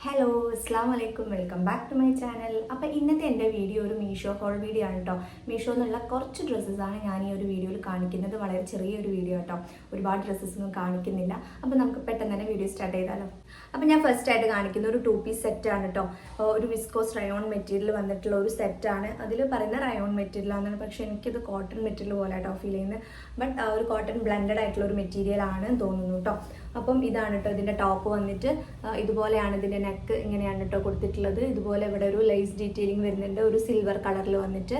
Hello അസ്സാം വലൈക്കും welcome back to my channel. അപ്പോൾ ഇന്നത്തെ എൻ്റെ വീഡിയോ ഒരു മീഷോ ഹോൾ വീഡിയോ ആണ് കേട്ടോ. മീഷോ എന്നുള്ള കുറച്ച് ഡ്രസ്സസാണ് ഞാൻ ഈ ഒരു വീഡിയോയിൽ കാണിക്കുന്നത്. വളരെ ചെറിയൊരു വീഡിയോ കേട്ടോ, ഒരുപാട് ഡ്രസ്സസൊന്നും കാണിക്കുന്നില്ല. അപ്പോൾ നമുക്ക് പെട്ടെന്ന് തന്നെ വീഡിയോ സ്റ്റാർട്ട് ചെയ്താലോ. അപ്പോൾ ഞാൻ ഫസ്റ്റ് ആയിട്ട് കാണിക്കുന്ന ഒരു 2 പീസ് സെറ്റാണ് കേട്ടോ. ഒരു വിസ്കോസ് റയോൺ മെറ്റീരിയൽ വന്നിട്ടുള്ള ഒരു സെറ്റാണ്. അതിൽ പറയുന്ന റയോൺ മെറ്റീരിയൽ ആണ്, പക്ഷേ എനിക്കിത് കോട്ടൺ മെറ്റീരിയൽ പോലെ കേട്ടോ ഫീൽ ചെയ്യുന്നത്. ബട്ട് ഒരു കോട്ടൺ ബ്ലെൻഡഡ് ആയിട്ടുള്ള ഒരു മെറ്റീരിയൽ ആണ് തോന്നുന്നു കേട്ടോ. അപ്പം ഇതാണ് കേട്ടോ ഇതിൻ്റെ ടോപ്പ് വന്നിട്ട്. ഇതുപോലെയാണ് ഇതിൻ്റെ നെക്ക് ഇങ്ങനെയാണ് കേട്ടോ കൊടുത്തിട്ടുള്ളത്. ഇതുപോലെ ഇവിടെ ഒരു ലേസ് ഡീറ്റെയിലിംഗ് വരുന്നുണ്ട്, ഒരു സിൽവർ കളറിൽ വന്നിട്ട്.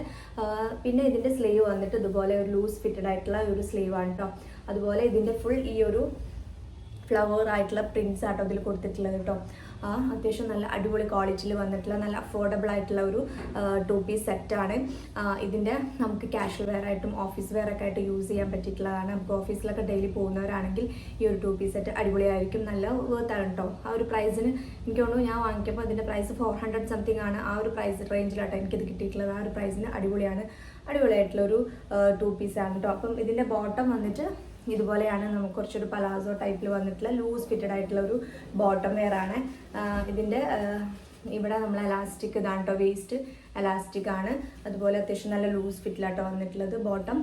പിന്നെ ഇതിൻ്റെ സ്ലീവ് വന്നിട്ട് ഇതുപോലെ ഒരു ലൂസ് ഫിറ്റഡ് ആയിട്ടുള്ള ഒരു സ്ലീവ് ആണ് കേട്ടോ. അതുപോലെ ഇതിൻ്റെ ഫുൾ ഈ ഒരു ഫ്ലവർ ആയിട്ടുള്ള പ്രിൻസ് ആട്ടോ ഇതിൽ കൊടുത്തിട്ടുള്ളത് കേട്ടോ. അത്യാവശ്യം നല്ല അടിപൊളി ക്വാളിറ്റിയിൽ വന്നിട്ടുള്ള നല്ല അഫോർഡബിൾ ആയിട്ടുള്ള ഒരു 2 പീസ് സെറ്റാണ്. ഇതിൻ്റെ നമുക്ക് കാഷ്വൽ വെയർ ആയിട്ടും ഓഫീസ് വെയർ ഒക്കെ ആയിട്ട് യൂസ് ചെയ്യാൻ പറ്റിയിട്ടുള്ളതാണ്. നമുക്ക് ഓഫീസിലൊക്കെ ഡെയിലി പോകുന്നവരാണെങ്കിൽ ഈ ഒരു 2 പീസ് സെറ്റ് അടിപൊളിയായിരിക്കും, നല്ല വേർത്താണ് കേട്ടോ. ആ ഒരു പ്രൈസിന് എനിക്ക് തോന്നുന്നു ഞാൻ വാങ്ങിക്കുമ്പോൾ ഇതിൻ്റെ പ്രൈസ് 400 സംതിങ് ആണ്. ആ ഒരു പ്രൈസ് റേഞ്ചിലാട്ടോ എനിക്കിത് കിട്ടിയിട്ടുള്ളത്. ആ ഒരു പ്രൈസിന് അടിപൊളിയായിട്ടുള്ളൊരു 2 പീസാണ് കേട്ടോ. അപ്പം ഇതിൻ്റെ ബോട്ടം വന്നിട്ട് ഇതുപോലെയാണ്. നമുക്ക് കുറച്ചൊരു പലാസോ ടൈപ്പിൽ വന്നിട്ടുള്ള ലൂസ് ഫിറ്റഡ് ആയിട്ടുള്ള ഒരു ബോട്ടം വെയർ ആണ്. ഇതിൻ്റെ ഇവിടെ നമ്മൾ എലാസ്റ്റിക് ഇതാണ് കേട്ടോ, വേസ്റ്റ് എലാസ്റ്റിക് ആണ്. അതുപോലെ അത്യാവശ്യം നല്ല ലൂസ് ഫിറ്റിലാട്ടോ വന്നിട്ടുള്ളത്. ബോട്ടം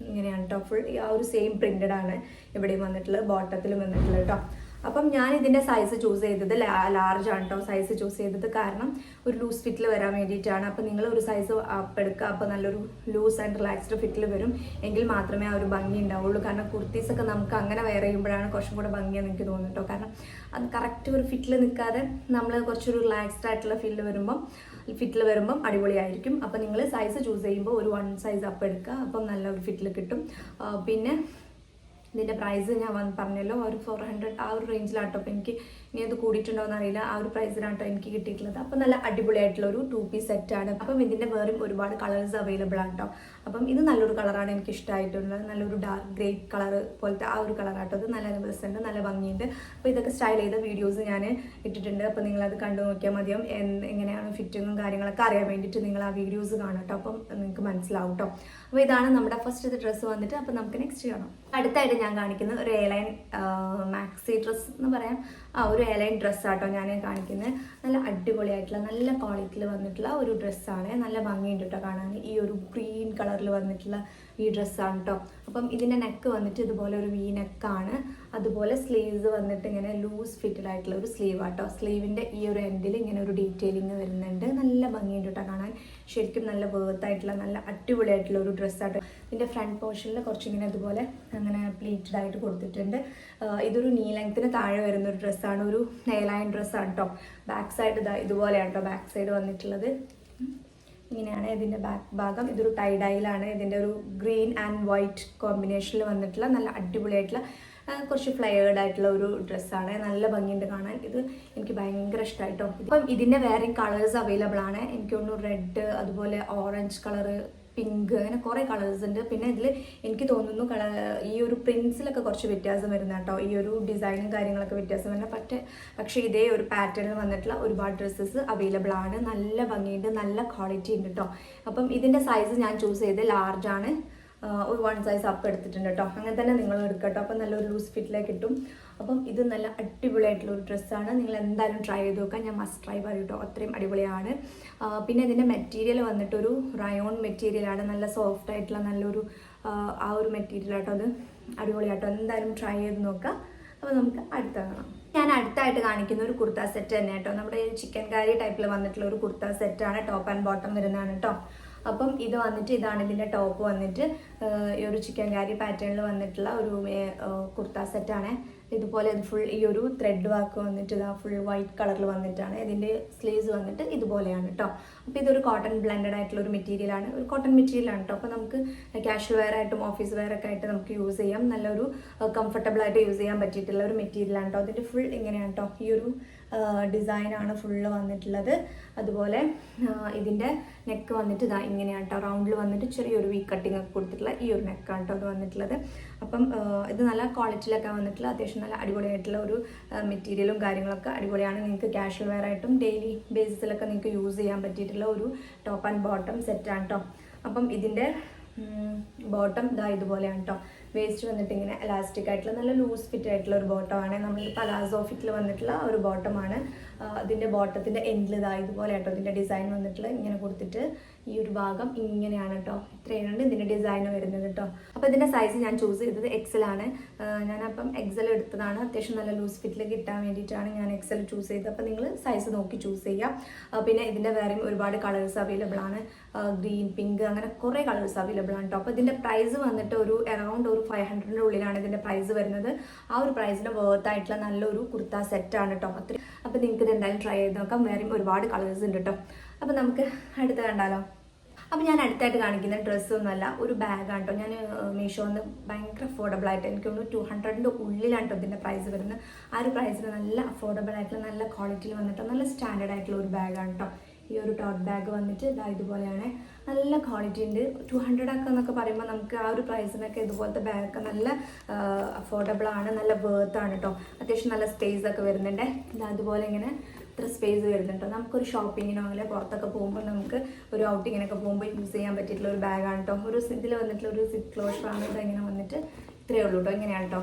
ഇങ്ങനെയാണ് കേട്ടോ, ഫുൾ ആ ഒരു സെയിം പ്രിന്റഡ് ആണ് ഇവിടെയും വന്നിട്ടുള്ളത്, ബോട്ടത്തിലും വന്നിട്ടുള്ളത് കേട്ടോ. അപ്പം ഞാൻ ഇതിൻ്റെ സൈസ് ചൂസ് ചെയ്തത് ലാർജ് ആണ് കേട്ടോ. സൈസ് ചൂസ് ചെയ്തത് കാരണം ഒരു ലൂസ് ഫിറ്റിൽ വരാൻ വേണ്ടിയിട്ടാണ്. അപ്പം നിങ്ങൾ ഒരു സൈസ് അപ്പ് എടുക്കുക, അപ്പോൾ നല്ലൊരു ലൂസ് ആൻഡ് റിലാക്സ്ഡ് ഫിറ്റിൽ വരും, എങ്കിൽ മാത്രമേ ആ ഒരു ഭംഗി ഉണ്ടാവുള്ളൂ. കാരണം കുർത്തീസൊക്കെ നമുക്ക് അങ്ങനെ വെയർ ചെയ്യുമ്പോഴാണ് കുറച്ചും കൂടെ ഭംഗിയെന്ന് എനിക്ക് തോന്നുന്നു കേട്ടോ. കാരണം അത് കറക്റ്റ് ഒരു ഫിറ്റിൽ നിൽക്കാതെ നമ്മൾ കുറച്ചൊരു റിലാക്സ്ഡ് ആയിട്ടുള്ള ഫിറ്റിൽ വരുമ്പം അടിപൊളിയായിരിക്കും. അപ്പം നിങ്ങൾ സൈസ് ചൂസ് ചെയ്യുമ്പോൾ ഒരു 1 സൈസ് അപ്പ് എടുക്കുക, അപ്പം നല്ലൊരു ഫിറ്റിൽ കിട്ടും. പിന്നെ ഇതിൻ്റെ പ്രൈസ് ഞാൻ പറഞ്ഞല്ലോ, ഒരു 400 ആ ഒരു റേഞ്ചിലാട്ടോ. അപ്പോൾ എനിക്ക് ഇനി അത് കൂടിയിട്ടുണ്ടോ എന്നറിയില്ല, ആ ഒരു പ്രൈസിലാട്ടോ എനിക്ക് കിട്ടിയിട്ടുള്ളത്. അപ്പോൾ നല്ല അടിപൊളിയായിട്ടുള്ള ഒരു 2 പീസ് സെറ്റാണ്. അപ്പം ഇതിൻ്റെ വേറെയും ഒരുപാട് കളേഴ്സ് അവൈലബിൾ ആണ് കേട്ടോ. അപ്പം ഇത് നല്ലൊരു കളറാണ് എനിക്ക് ഇഷ്ടമായിട്ടുള്ളത്, നല്ലൊരു ഡാർക്ക് ഗ്രേ കളർ പോലത്തെ ആ ഒരു കളറാട്ടോ. അത് നല്ല രസമുണ്ട്, നല്ല ഭംഗിയുണ്ട്. അപ്പോൾ ഇതൊക്കെ സ്റ്റൈൽ ചെയ്ത വീഡിയോസ് ഞാൻ ഇട്ടിട്ടുണ്ട്. അപ്പോൾ നിങ്ങളത് കണ്ടു നോക്കിയാൽ മതിയാവും. എങ്ങനെയാണ് ഫിറ്റിങ്ങും കാര്യങ്ങളൊക്കെ അറിയാൻ വേണ്ടിയിട്ട് നിങ്ങൾ ആ വീഡിയോസ് കാണാം കേട്ടോ. അപ്പം നിങ്ങൾക്ക് മനസ്സിലാവും കേട്ടോ. അപ്പോൾ ഇതാണ് നമ്മുടെ ഫസ്റ്റ് ഡ്രസ്സ് വന്നിട്ട്. അപ്പോൾ നമുക്ക് നെക്സ്റ്റ് കാണാം. അടുത്തായിട്ട് ഞാൻ കാണിക്കുന്നത് ഒരു എയർലൈൻ മാക്സി ഡ്രസ്സ് എന്ന് പറയാം. ഒരു എയർലൈൻ ഡ്രസ്സാട്ടോ ഞാൻ കാണിക്കുന്നത്. നല്ല അടിപൊളിയായിട്ടുള്ള നല്ല ക്വാളിറ്റിയിൽ വന്നിട്ടുള്ള ഒരു ഡ്രസ്സാണ്. നല്ല ഭംഗിയുണ്ട് കേട്ടോ കാണാൻ. ഈ ഒരു ഗ്രീൻ കളറിൽ വന്നിട്ടുള്ള ഈ ഡ്രസ്സാണ് കേട്ടോ. അപ്പം ഇതിൻ്റെ നെക്ക് വന്നിട്ട് ഇതുപോലെ ഒരു വി നെക്കാണ്. അതുപോലെ സ്ലീവ്സ് വന്നിട്ട് ഇങ്ങനെ ലൂസ് ഫിറ്റഡ് ആയിട്ടുള്ള ഒരു സ്ലീവ് ആട്ടോ. സ്ലീവിൻ്റെ ഈ ഒരു എൻഡിൽ ഇങ്ങനെ ഒരു ഡീറ്റെയിലിങ് വരുന്നുണ്ട്. നല്ല ഭംഗിയുണ്ട് കേട്ടോ കാണാൻ. ശരിക്കും നല്ല വേർത്തായിട്ടുള്ള നല്ല അടിപൊളിയായിട്ടുള്ള ഒരു ഡ്രസ്സാട്ടോ. ഇതിൻ്റെ ഫ്രണ്ട് പോർഷനിൽ കുറച്ചിങ്ങനെ അതുപോലെ അങ്ങനെ പ്ലീറ്റഡ് ആയിട്ട് കൊടുത്തിട്ടുണ്ട്. ഇതൊരു നീ ലെങ്ത്തിന് താഴെ വരുന്ന ഒരു ഡ്രസ്സാണ്, ഒരു നെയിലൈൻ ഡ്രസ്സാണ് കേട്ടോ. ബാക്ക് സൈഡ് ഇതുപോലെയാണ് കേട്ടോ ബാക്ക് സൈഡ് വന്നിട്ടുള്ളത്. ഇങ്ങനെയാണ് ഇതിൻ്റെ ബാക്ക് ഭാഗം. ഇതൊരു ടൈഡൈലാണ്. ഇതിൻ്റെ ഒരു ഗ്രീൻ ആൻഡ് വൈറ്റ് കോമ്പിനേഷനിൽ വന്നിട്ടുള്ള നല്ല അടിപൊളിയായിട്ടുള്ള കുറച്ച് ഫ്ലെയേർഡ് ആയിട്ടുള്ള ഒരു ഡ്രസ്സാണ്. നല്ല ഭംഗിയുണ്ട് കാണാൻ. ഇത് എനിക്ക് ഭയങ്കര ഇഷ്ടമായിട്ടോ. ഇപ്പം ഇതിൻ്റെ വേറെ കളേഴ്സ് അവൈലബിൾ ആണ്. എനിക്ക് തോന്നുന്നു റെഡ്, അതുപോലെ ഓറഞ്ച് കളറ്, പിങ്ക്, അങ്ങനെ കുറേ കളേഴ്സ് ഉണ്ട്. പിന്നെ ഇതിൽ എനിക്ക് തോന്നുന്നു ഈ ഒരു പ്രിൻസിലൊക്കെ കുറച്ച് വ്യത്യാസം വരുന്ന കേട്ടോ. ഈ ഒരു ഡിസൈനും കാര്യങ്ങളൊക്കെ വ്യത്യാസം വരുന്ന പക്ഷേ ഇതേ ഒരു പാറ്റേണിൽ വന്നിട്ടുള്ള ഒരുപാട് ഡ്രസ്സസ് അവൈലബിൾ ആണ്. നല്ല ഭംഗിയുണ്ട്, നല്ല ക്വാളിറ്റി ഉണ്ട് കേട്ടോ. അപ്പം ഇതിൻ്റെ സൈസ് ഞാൻ ചൂസ് ചെയ്ത് ലാർജ് ആണ്. ഒരു 1 സൈസ് അപ്പ് എടുത്തിട്ടുണ്ട് കേട്ടോ. അങ്ങനെ തന്നെ നിങ്ങൾ എടുക്കട്ടോ. അപ്പം നല്ലൊരു ലൂസ് ഫിറ്റിലേക്ക് കിട്ടും. അപ്പം ഇത് നല്ല അടിപൊളിയായിട്ടുള്ള ഒരു ഡ്രസ്സാണ്. നിങ്ങൾ എന്തായാലും ട്രൈ ചെയ്ത് നോക്കാം. ഞാൻ മസ്റ്റ് ട്രൈ പറയും കേട്ടോ, അത്രയും അടിപൊളിയാണ്. പിന്നെ ഇതിൻ്റെ മെറ്റീരിയൽ വന്നിട്ടൊരു റയോൺ മെറ്റീരിയലാണ്. നല്ല സോഫ്റ്റ് ആയിട്ടുള്ള നല്ലൊരു ആ ഒരു മെറ്റീരിയൽ ആട്ടോ. അത് അടിപൊളിയാട്ടോ. എന്തായാലും ട്രൈ ചെയ്ത് നോക്കാം. അപ്പോൾ നമുക്ക് അടുത്ത കാണാം. ഞാൻ അടുത്തായിട്ട് കാണിക്കുന്ന ഒരു കുർത്ത സെറ്റ് തന്നെ കേട്ടോ. നമ്മുടെ ചിക്കൻ കാരി ടൈപ്പിൽ വന്നിട്ടുള്ള ഒരു കുർത്ത സെറ്റാണ്. ടോപ്പ് ആൻഡ് ബോട്ടം വരുന്നതാണ് കേട്ടോ. അപ്പം ഇത് വന്നിട്ട് ഇതാണ് ഇതിൻ്റെ ടോപ്പ് വന്നിട്ട്. ഈ ഒരു ചിക്കൻ കാരി പാറ്റേണിൽ വന്നിട്ടുള്ള ഒരു കുർത്ത സെറ്റാണ്. ഇതുപോലെ ഇത് ഫുൾ ഈ ഒരു ത്രെഡ് വർക്ക് വന്നിട്ട് ഇതാ ഫുൾ വൈറ്റ് കളറിൽ വന്നിട്ടാണ്. ഇതിൻ്റെ സ്ലീവ്സ് വന്നിട്ട് ഇതുപോലെയാണ് കേട്ടോ. അപ്പോൾ ഇതൊരു കോട്ടൺ ബ്ലെൻഡഡ് ആയിട്ടുള്ള ഒരു മെറ്റീരിയലാണ്, ഒരു കോട്ടൺ മെറ്റീരിയലാണ് കേട്ടോ. അപ്പോൾ നമുക്ക് കാഷ്വൽ വെയർ ആയിട്ടും ഓഫീസ് വെയർ ഒക്കെ ആയിട്ട് നമുക്ക് യൂസ് ചെയ്യാം. നല്ലൊരു കംഫർട്ടബിൾ ആയിട്ട് യൂസ് ചെയ്യാൻ പറ്റിയിട്ടുള്ള ഒരു മെറ്റീരിയലാണ് കേട്ടോ. അതിൻ്റെ ഫുൾ ഇങ്ങനെയാണ് കേട്ടോ. ഈ ഒരു ഡിസൈനാണ് ഫുള്ള് വന്നിട്ടുള്ളത്. അതുപോലെ ഇതിൻ്റെ നെക്ക് വന്നിട്ട് ഇതാ ഇങ്ങനെയാണ് കേട്ടോ. റൗണ്ടിൽ വന്നിട്ട് ചെറിയൊരു വി കട്ടിങ് ഒക്കെ കൊടുത്തിട്ടുള്ള ഈ ഒരു നെക്കാണ് കേട്ടോ അത് വന്നിട്ടുള്ളത്. അപ്പം ഇത് നല്ല ക്വാളിറ്റിയിലൊക്കെ വന്നിട്ടുള്ള അത്യാവശ്യം നല്ല അടിപൊളിയായിട്ടുള്ള ഒരു മെറ്റീരിയലും കാര്യങ്ങളൊക്കെ അടിപൊളിയാണ്. നിങ്ങൾക്ക് കാഷ്വൽ വെയർ ആയിട്ടും ഡെയിലി ബേസിസിലൊക്കെ നിങ്ങൾക്ക് യൂസ് ചെയ്യാൻ പറ്റിയിട്ടുള്ള ഒരു ടോപ്പ് ആൻഡ് ബോട്ടം സെറ്റാണ് കേട്ടോ. അപ്പം ഇതിൻ്റെ ബോട്ടം ഇതാ ഇതുപോലെയാണ് കേട്ടോ. വേസ്റ്റ് വന്നിട്ട് ഇങ്ങനെ എലാസ്റ്റിക് ആയിട്ടുള്ള നല്ല ലൂസ് ഫിറ്റ് ആയിട്ടുള്ള ഒരു ബോട്ടമാണ്. നമ്മൾ പലാസോ ഫിറ്റിൽ വന്നിട്ടുള്ള ഒരു ബോട്ടമാണ്. അതിൻ്റെ ബോട്ടത്തിൻ്റെ എൻഡിൽ ഇതുപോലെ കേട്ടോ ഇതിൻ്റെ ഡിസൈൻ വന്നിട്ടുള്ള ഇങ്ങനെ കൊടുത്തിട്ട് ഈ ഒരു ഭാഗം ഇങ്ങനെയാണ് കേട്ടോ. ഇത്രയാണ് ഇതിൻ്റെ ഡിസൈൻ വരുന്നത് കേട്ടോ. അപ്പോൾ ഇതിൻ്റെ സൈസ് ഞാൻ ചൂസ് ചെയ്തത് എക്സൽ ആണ്. ഞാനപ്പം എക്സൽ എടുത്തതാണ്. അത്യാവശ്യം നല്ല ലൂസ് ഫിറ്റിൽ കിട്ടാൻ വേണ്ടിയിട്ടാണ് ഞാൻ എക്സൽ ചൂസ് ചെയ്തത്. അപ്പോൾ നിങ്ങൾ സൈസ് നോക്കി ചൂസ് ചെയ്യുക. പിന്നെ ഇതിൻ്റെ വേറെയും ഒരുപാട് കളേഴ്സ് അവൈലബിൾ ആണ്. ഗ്രീൻ, പിങ്ക്, അങ്ങനെ കുറേ കളേഴ്സ് അവൈലബിൾ ആണ് കേട്ടോ. അപ്പോൾ ഇതിൻ്റെ പ്രൈസ് വന്നിട്ട് ഒരു അറൗണ്ട് ഒരു 500 ഉള്ളിലാണ് ഇതിൻ്റെ പ്രൈസ് വരുന്നത്. ആ ഒരു പ്രൈസിന് വേർത്ത് ആയിട്ടുള്ള നല്ലൊരു കുർത്ത സെറ്റാണ് കേട്ടോ. അപ്പോൾ നിങ്ങൾക്ക് ഇത് എന്തായാലും ട്രൈ ചെയ്ത് നോക്കാം. വേറെയും ഒരുപാട് കളേഴ്സ് ഉണ്ട് കേട്ടോ. അപ്പോൾ നമുക്ക് അടുത്ത കണ്ടാലോ. അപ്പോൾ ഞാൻ അടുത്തായിട്ട് കാണിക്കുന്ന ഡ്രസ്സൊന്നുമല്ല, ഒരു ബാഗാണ് കേട്ടോ. ഞാൻ മീഷോന്ന് ഭയങ്കര അഫോർഡബിൾ ആയിട്ട് എനിക്ക് തോന്നുന്നു 200ൻ്റെ ഉള്ളിലാണ് കേട്ടോ ഇതിൻ്റെ പ്രൈസ് വരുന്നത്. ആ ഒരു പ്രൈസിന് നല്ല അഫോർഡബിൾ ആയിട്ടുള്ള നല്ല ക്വാളിറ്റിയിൽ വന്നിട്ട് നല്ല സ്റ്റാൻഡേർഡ് ആയിട്ടുള്ള ഒരു ബാഗാണ് കേട്ടോ. ഈ ഒരു ടോട്ട് ബാഗ് വന്നിട്ട് ഇതുപോലെയാണ്. നല്ല ക്വാളിറ്റി ഉണ്ട്. 200 ഒക്കെ എന്നൊക്കെ പറയുമ്പോൾ നമുക്ക് ആ ഒരു പ്രൈസിനൊക്കെ ഇതുപോലത്തെ ബാഗൊക്കെ നല്ല അഫോർഡബിൾ ആണ്, നല്ല വേർത്താണ് കേട്ടോ. അത്യാവശ്യം നല്ല സ്പേസ് ഒക്കെ വരുന്നുണ്ട്. അതുപോലെ ഇങ്ങനെ ഇത്ര സ്പേസ് വരുന്നുണ്ടോ. നമുക്കൊരു ഷോപ്പിങ്ങിനോ അങ്ങനെ പുറത്തൊക്കെ പോകുമ്പോൾ നമുക്ക് ഒരു ഔട്ടിങ്ങിനൊക്കെ പോകുമ്പോൾ യൂസ് ചെയ്യാൻ പറ്റിയിട്ടുള്ള ഒരു ബാഗാണ് കേട്ടോ. ഒരു ഇതിൽ വന്നിട്ടുള്ള ഒരു സിപ്പ് ക്ലോഷറാണ് ഇത്. ഇങ്ങനെ വന്നിട്ട് ഇത്രയേ ഉള്ളൂ കേട്ടോ. ഇങ്ങനെയാണ് കേട്ടോ.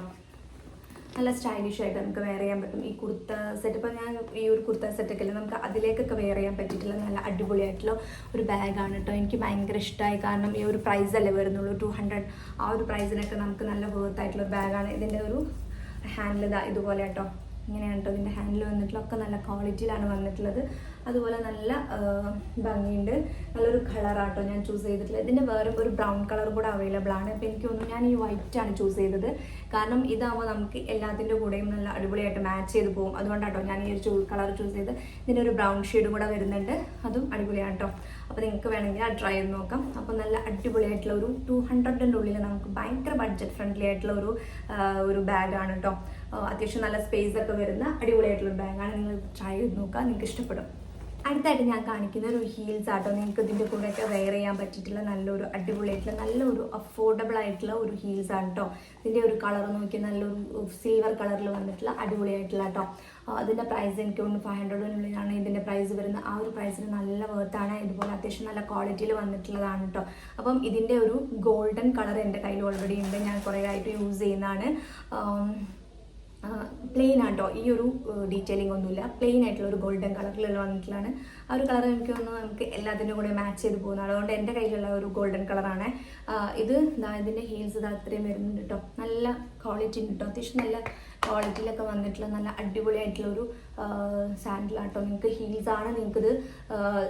നല്ല സ്റ്റൈലിഷ് ആയിട്ട് നമുക്ക് വെയർ ചെയ്യാൻ പറ്റും. ഈ കുർത്ത സെറ്റ് ഇപ്പോൾ ഞാൻ ഈ ഒരു കുർത്ത സെറ്റൊക്കെ അല്ലേ നമുക്ക് അതിലേക്കൊക്കെ വെയർ ചെയ്യാൻ പറ്റിയിട്ടുള്ള നല്ല അടിപൊളിയായിട്ടുള്ള ഒരു ബാഗാണ് കേട്ടോ. എനിക്ക് ഭയങ്കര ഇഷ്ടമായി. കാരണം ഈ ഒരു പ്രൈസല്ലേ വരുന്നുള്ളൂ 200. ആ ഒരു പ്രൈസിനൊക്കെ നമുക്ക് നല്ല വേർത്തായിട്ടുള്ള ഒരു ബാഗാണ്. ഇതിൻ്റെ ഒരു ഹാൻഡിൽ ഇതുപോലെ കേട്ടോ. ഇങ്ങനെയാണ് കേട്ടോ ഇതിൻ്റെ ഹാൻഡിൽ വന്നിട്ടുള്ള ഒക്കെ നല്ല ക്വാളിറ്റിയിലാണ് വന്നിട്ടുള്ളത്. അതുപോലെ നല്ല ഭംഗിയുണ്ട്. നല്ലൊരു കളറാട്ടോ ഞാൻ ചൂസ് ചെയ്തിട്ടുള്ളത്. ഇതിൻ്റെ വേറെ ഒരു ബ്രൗൺ കളർ കൂടെ അവൈലബിൾ ആണ്. അപ്പോൾ എനിക്ക് തോന്നുന്നു ഞാൻ ഈ വൈറ്റാണ് ചൂസ് ചെയ്തത്. കാരണം ഇതാകുമ്പോൾ നമുക്ക് എല്ലാത്തിൻ്റെ കൂടെയും നല്ല അടിപൊളിയായിട്ട് മാച്ച് ചെയ്ത് പോകും. അതുകൊണ്ടാട്ടോ ഞാൻ ഈ ഒരു കളർ ചൂസ് ചെയ്ത്. ഇതിൻ്റെ ഒരു ബ്രൗൺ ഷെയ്ഡും കൂടെ വരുന്നുണ്ട്. അതും അടിപൊളിയാണ് കേട്ടോ. അപ്പോൾ നിങ്ങൾക്ക് വേണമെങ്കിൽ അത് ട്രൈ ചെയ്ത് നോക്കാം. അപ്പോൾ നല്ല അടിപൊളിയായിട്ടുള്ള ഒരു 200ൻ്റെ ഉള്ളിൽ നമുക്ക് ഭയങ്കര ബഡ്ജറ്റ് ഫ്രണ്ട്ലി ആയിട്ടുള്ള ഒരു ബാഗാണ് കേട്ടോ. അത്യാവശ്യം നല്ല സ്പേസ് ഒക്കെ വരുന്ന അടിപൊളിയായിട്ടുള്ള ബാഗാണ്. നിങ്ങൾ ട്രൈ ചെയ്ത് നോക്കുക, നിങ്ങൾക്ക് ഇഷ്ടപ്പെടും. അടുത്തായിട്ട് ഞാൻ കാണിക്കുന്ന ഒരു ഹീൽസ് ആട്ടോ. നിങ്ങൾക്ക് ഇതിൻ്റെ കൂടെയൊക്കെ വെയർ ചെയ്യാൻ പറ്റിയിട്ടുള്ള നല്ലൊരു അടിപൊളിയായിട്ടുള്ള നല്ലൊരു അഫോർഡബിൾ ആയിട്ടുള്ള ഒരു ഹീൽസ് ആണ് കേട്ടോ. ഇതിൻ്റെ ഒരു കളർ നോക്കി നല്ലൊരു സിൽവർ കളറിൽ വന്നിട്ടുള്ള അടിപൊളിയായിട്ടുള്ള കേട്ടോ. അതിൻ്റെ പ്രൈസ് എനിക്ക് തോന്നുന്നു 500-നുള്ളിലാണ് ഇതിൻ്റെ പ്രൈസ് വരുന്നത്. ആ ഒരു പ്രൈസിന് നല്ല വേർത്താണ്. ഇതുപോലെ അത്യാവശ്യം നല്ല ക്വാളിറ്റിയിൽ വന്നിട്ടുള്ളതാണ് കേട്ടോ. അപ്പം ഇതിൻ്റെ ഒരു ഗോൾഡൻ കളർ എൻ്റെ കയ്യിൽ ഓൾറെഡി ഉണ്ട്. ഞാൻ കുറേ ആയിട്ട് യൂസ് ചെയ്യുന്നതാണ്. പ്ലെയിൻ ആട്ടോ. ഈ ഒരു ഡീറ്റെയിലിംഗ് ഒന്നുമില്ല. പ്ലെയിൻ ആയിട്ടുള്ള ഒരു ഗോൾഡൻ കളറിലുള്ള വന്നിട്ടുള്ളതാണ്. ആ ഒരു കളർ എനിക്ക് തോന്നുന്നു നമുക്ക് എല്ലാത്തിൻ്റെ കൂടെ മാച്ച് ചെയ്ത് പോകുന്നത്. അതുകൊണ്ട് എൻ്റെ കയ്യിലുള്ള ഒരു ഗോൾഡൻ കളറാണ് ഇത്. ഇതിൻ്റെ ഹീൽസ് അത്രയും വരുന്നുണ്ട് കേട്ടോ. നല്ല ക്വാളിറ്റി ഉണ്ട് കേട്ടോ. അത്യാവശ്യം നല്ല ക്വാളിറ്റിയിലൊക്കെ വന്നിട്ടുള്ള നല്ല അടിപൊളിയായിട്ടുള്ള ഒരു സാൻഡിലാട്ടോ. നിങ്ങൾക്ക് ഹീൽസാണ്, നിങ്ങൾക്കിത്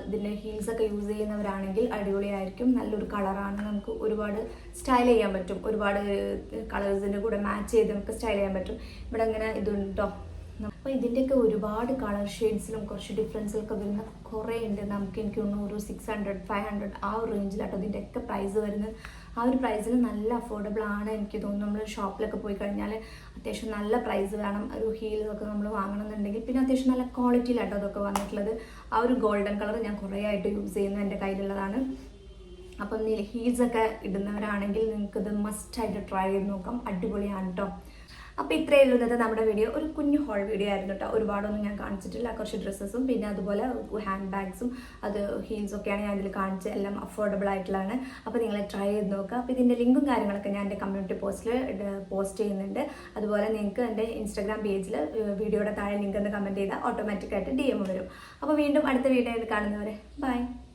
ഇതിൻ്റെ ഹീൽസൊക്കെ യൂസ് ചെയ്യുന്നവരാണെങ്കിൽ അടിപൊളിയായിരിക്കും. നല്ലൊരു കളറാണ്. നമുക്ക് ഒരുപാട് സ്റ്റൈൽ ചെയ്യാൻ പറ്റും. ഒരുപാട് കളേഴ്സിൻ്റെ കൂടെ മാച്ച് ചെയ്ത് നമുക്ക് സ്റ്റൈൽ ചെയ്യാൻ പറ്റും. ഇവിടെ ഇങ്ങനെ ഇതുണ്ട് കേട്ടോ. അപ്പോൾ ഇതിൻ്റെയൊക്കെ ഒരുപാട് കളർ ഷെയ്ഡ്സിലും കുറച്ച് ഡിഫറൻസിലൊക്കെ വരുന്ന കുറേ ഉണ്ട്. എനിക്ക് തോന്നുന്നു ഒരു 600-500 ആ ഒരു റേഞ്ചിലാട്ടോ ഇതിൻ്റെയൊക്കെ പ്രൈസ് വരുന്നത്. ആ ഒരു പ്രൈസിൽ നല്ല അഫോർഡബിൾ ആണ് എനിക്ക് തോന്നുന്നു. നമ്മൾ ഷോപ്പിലൊക്കെ പോയി കഴിഞ്ഞാൽ അത്യാവശ്യം നല്ല പ്രൈസ് വേണം. ഒരു ഹീലൊക്കെ നമ്മൾ വാങ്ങണമെന്നുണ്ടെങ്കിൽ പിന്നെ അത്യാവശ്യം നല്ല ക്വാളിറ്റിയിലാട്ടോ അതൊക്കെ വന്നിട്ടുള്ളത്. ആ ഒരു ഗോൾഡൻ കളർ ഞാൻ കുറേ ആയിട്ട് യൂസ് ചെയ്യുന്നത് എൻ്റെ കയ്യിലുള്ളതാണ്. അപ്പം ഹീൽസൊക്കെ ഇടുന്നവരാണെങ്കിൽ നിങ്ങൾക്കിത് മസ്റ്റായിട്ട് ട്രൈ ചെയ്ത് നോക്കാം. അടിപൊളിയാണ് കേട്ടോ. അപ്പോൾ ഇത്രയേ ഉള്ളൂ ഇന്നത്തെ നമ്മുടെ വീഡിയോ. ഒരു കുഞ്ഞു ഹോൾ വീഡിയോ ആയിരുന്നു കേട്ടോ. ഒരുപാടൊന്നും ഞാൻ കാണിച്ചിട്ടില്ല. കുറച്ച് ഡ്രസ്സസും പിന്നെ അതുപോലെ ഹാൻഡ് ബാഗ്സും ഹീൽസൊക്കെയാണ് ഞാൻ ഇതിൽ കാണിച്ചത്. എല്ലാം അഫോർഡബിൾ ആയിട്ടുള്ളതാണ്. അപ്പോൾ നിങ്ങൾ ട്രൈ ചെയ്ത് നോക്കുക. അപ്പോൾ ഇതിൻ്റെ ലിങ്കും കാര്യങ്ങളൊക്കെ ഞാൻ എൻ്റെ കമ്മ്യൂണിറ്റി പോസ്റ്റ് ചെയ്യുന്നുണ്ട്. അതുപോലെ നിങ്ങൾക്ക് എൻ്റെ ഇൻസ്റ്റാഗ്രാം പേജിൽ വീഡിയോയുടെ താഴെ ലിങ്ക് എന്ന് കമൻറ്റ് ചെയ്താൽ ഓട്ടോമാറ്റിക്കായിട്ട് DM വരും. അപ്പോൾ വീണ്ടും അടുത്ത വീഡിയോയിൽ കാണുന്നവരെ ബൈ.